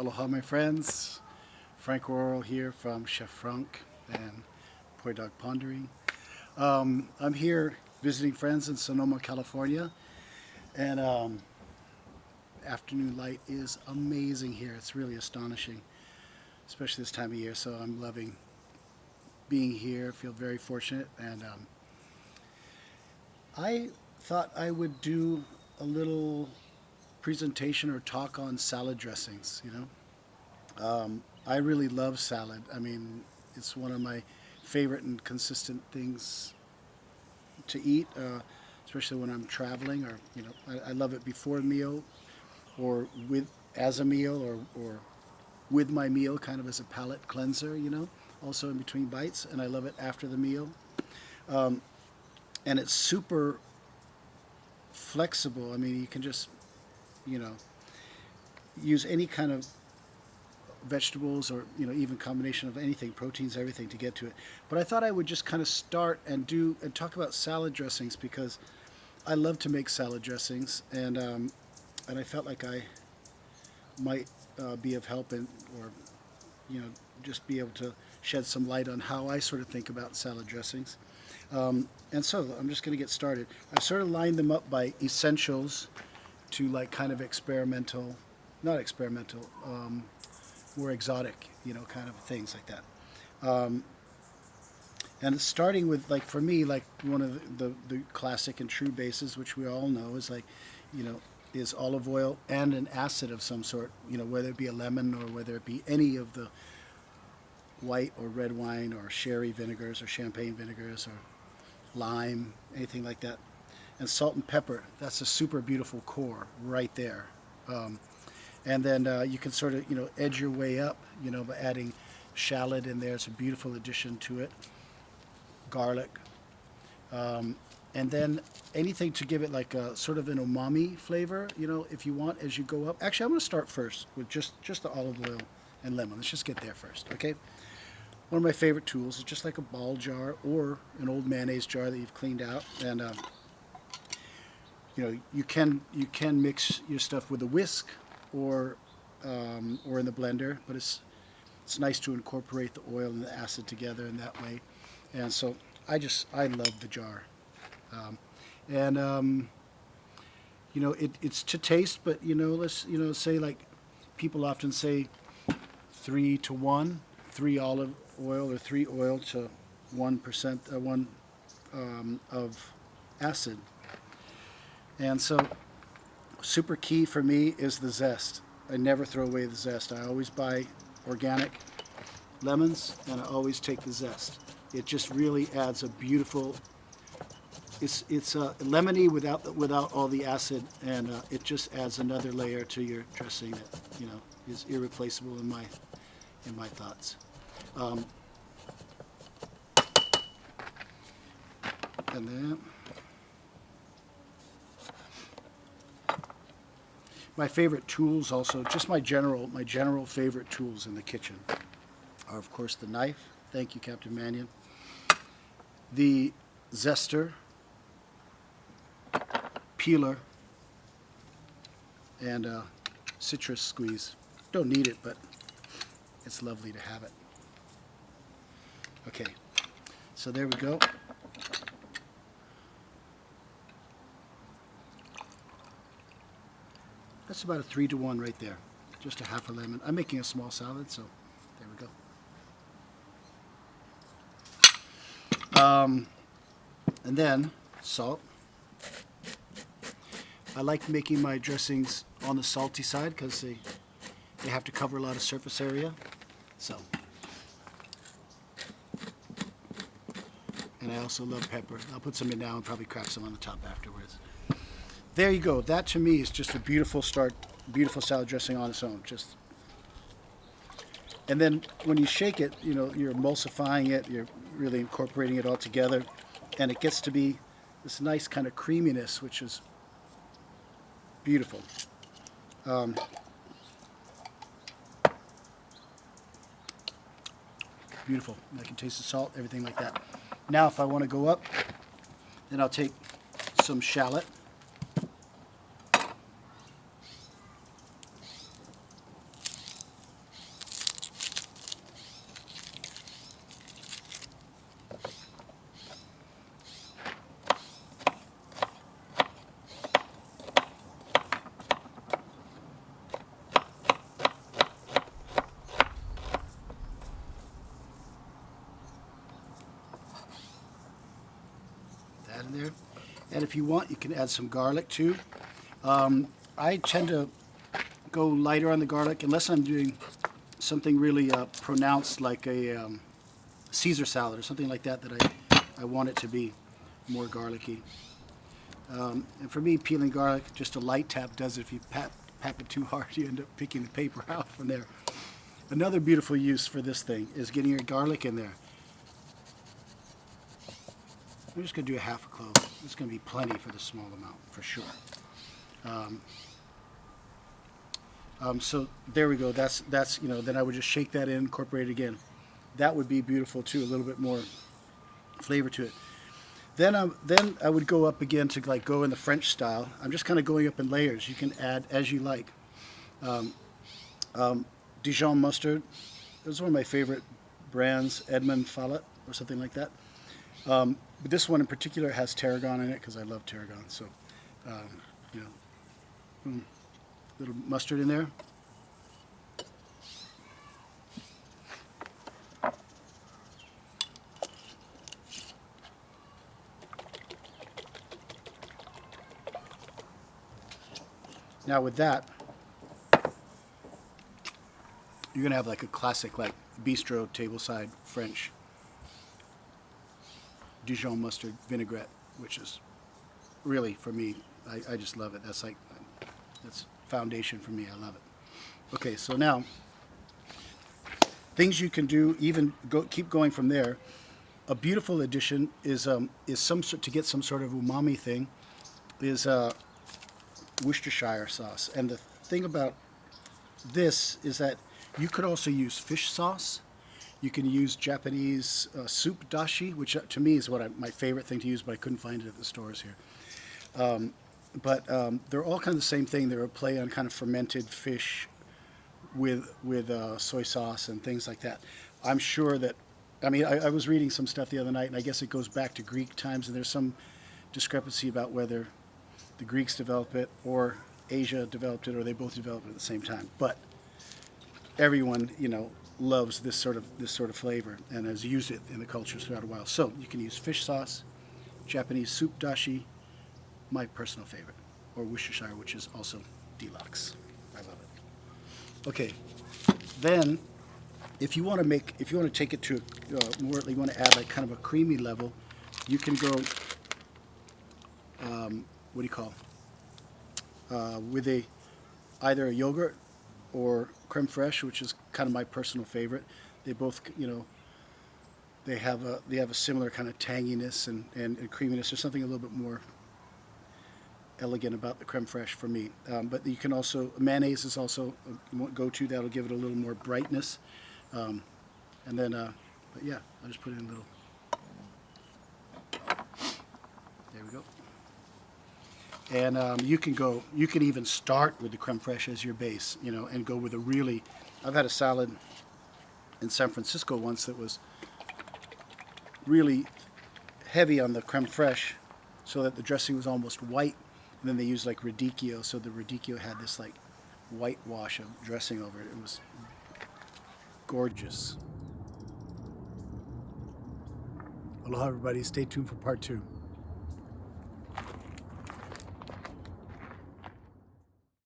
Aloha, my friends. Frank Orrall here from Chef Franc and Poi Dog Pondering. I'm here visiting friends in Sonoma, California, and afternoon light is amazing here. It's really astonishing, especially this time of year. So I'm loving being here. I feel very fortunate, and I thought I would do a little presentation or talk on salad dressings. I really love salad. I mean, it's one of my favorite and consistent things to eat, especially when I'm traveling, or I love it before a meal, or as a meal, or with my meal, kind of as a palate cleanser. Also in between bites, and I love it after the meal. And it's super flexible. I mean, you can just use any kind of vegetables, or even combination of anything, proteins, everything, to get to it. But I thought I would just kind of start and talk about salad dressings, because I love to make salad dressings, and I felt like I might be of help, or just be able to shed some light on how I sort of think about salad dressings. And so I'm just going to get started. I've sort of lined them up by essentials to like kind of experimental, not experimental, more exotic, kind of things like that. And starting with, like, for me, like one of the classic and true bases, which we all know, is is olive oil and an acid of some sort, whether it be a lemon, or whether it be any of the white or red wine or sherry vinegars or champagne vinegars or lime, anything like that. And salt and pepper, that's a super beautiful core right there. And then you can sort of, edge your way up, by adding shallot in there. It's a beautiful addition to it. Garlic. And then anything to give it like a sort of an umami flavor, if you want, as you go up. Actually, I'm going to start first with just the olive oil and lemon. Let's just get there first, okay? One of my favorite tools is just like a ball jar or an old mayonnaise jar that you've cleaned out. And, you can mix your stuff with a whisk, or in the blender, but it's nice to incorporate the oil and the acid together in that way. And so I love the jar. It's to taste, but let's say, like, people often say 3 to 1, 3 olive oil or 3 oil to 1%, 1 of acid. And so super key for me is the zest. I never throw away the zest. I always buy organic lemons, and I always take the zest. It just really adds a beautiful. It's lemony without all the acid, and it just adds another layer to your dressing that is irreplaceable in my thoughts. And then my favorite tools, also just my general favorite tools in the kitchen, are of course the knife. Thank you, Captain Mannion. The zester, peeler, and citrus squeeze. Don't need it, but it's lovely to have it. Okay, so there we go. That's about a 3 to 1 right there. Just a half a lemon. I'm making a small salad, so there we go. And then salt. I like making my dressings on the salty side, because they have to cover a lot of surface area. So, and I also love pepper. I'll put some in now and probably crack some on the top afterwards. There you go. That to me is just a beautiful start, beautiful salad dressing on its own. And then when you shake it, you're emulsifying it. You're really incorporating it all together, and it gets to be this nice kind of creaminess, which is beautiful. Beautiful. I can taste the salt, everything like that. Now, if I want to go up, then I'll take some shallot. add in there. And if you want, you can add some garlic too. I tend to go lighter on the garlic unless I'm doing something really pronounced, like a Caesar salad or something like that, that I want it to be more garlicky. And for me, peeling garlic, just a light tap does it. If you pat it too hard, you end up picking the paper out from there. Another beautiful use for this thing is getting your garlic in there. I'm just going to do a half a clove. It's going to be plenty for the small amount, for sure. So there we go. That's then I would just shake that in, incorporate it again. That would be beautiful too. A little bit more flavor to it. Then I would go up again to like go in the French style. I'm just kind of going up in layers. You can add as you like. Dijon mustard. It was one of my favorite brands, Edmond Follett or something like that. But this one in particular has tarragon in it because I love tarragon. So, little mustard in there. Now with that, you're going to have like a classic, like bistro tableside French Dijon mustard vinaigrette, which is really, for me, I just love it. That's foundation for me. I love it. Okay, so now things you can do, keep going from there. A beautiful addition is some sort, to get some sort of umami thing, is Worcestershire sauce. And the thing about this is that you could also use fish sauce. You can use Japanese soup dashi, which to me is my favorite thing to use, but I couldn't find it at the stores here. But they're all kind of the same thing. They're a play on kind of fermented fish with soy sauce and things like that. I'm sure that, I was reading some stuff the other night, and I guess it goes back to Greek times, and there's some discrepancy about whether the Greeks developed it or Asia developed it, or they both developed it at the same time. But everyone, loves this sort of flavor and has used it in the cultures throughout a while. So you can use fish sauce, Japanese soup dashi, my personal favorite, or Worcestershire, which is also deluxe. I love it. Okay, then if you want to take it to more, you want to add like kind of a creamy level, you can go what do you call with either a yogurt or creme fraiche, which is kind of my personal favorite. They both, they have a similar kind of tanginess and creaminess. There's something a little bit more elegant about the creme fraiche for me. But you can also, mayonnaise is also a go-to. That'll give it a little more brightness. And then, but yeah, I'll just put it in a little. There we go. And you can even start with the creme fraiche as your base, and go with I've had a salad in San Francisco once that was really heavy on the creme fraiche, so that the dressing was almost white, and then they used like radicchio, so the radicchio had this like whitewash of dressing over it. It was gorgeous. Aloha everybody, stay tuned for part 2.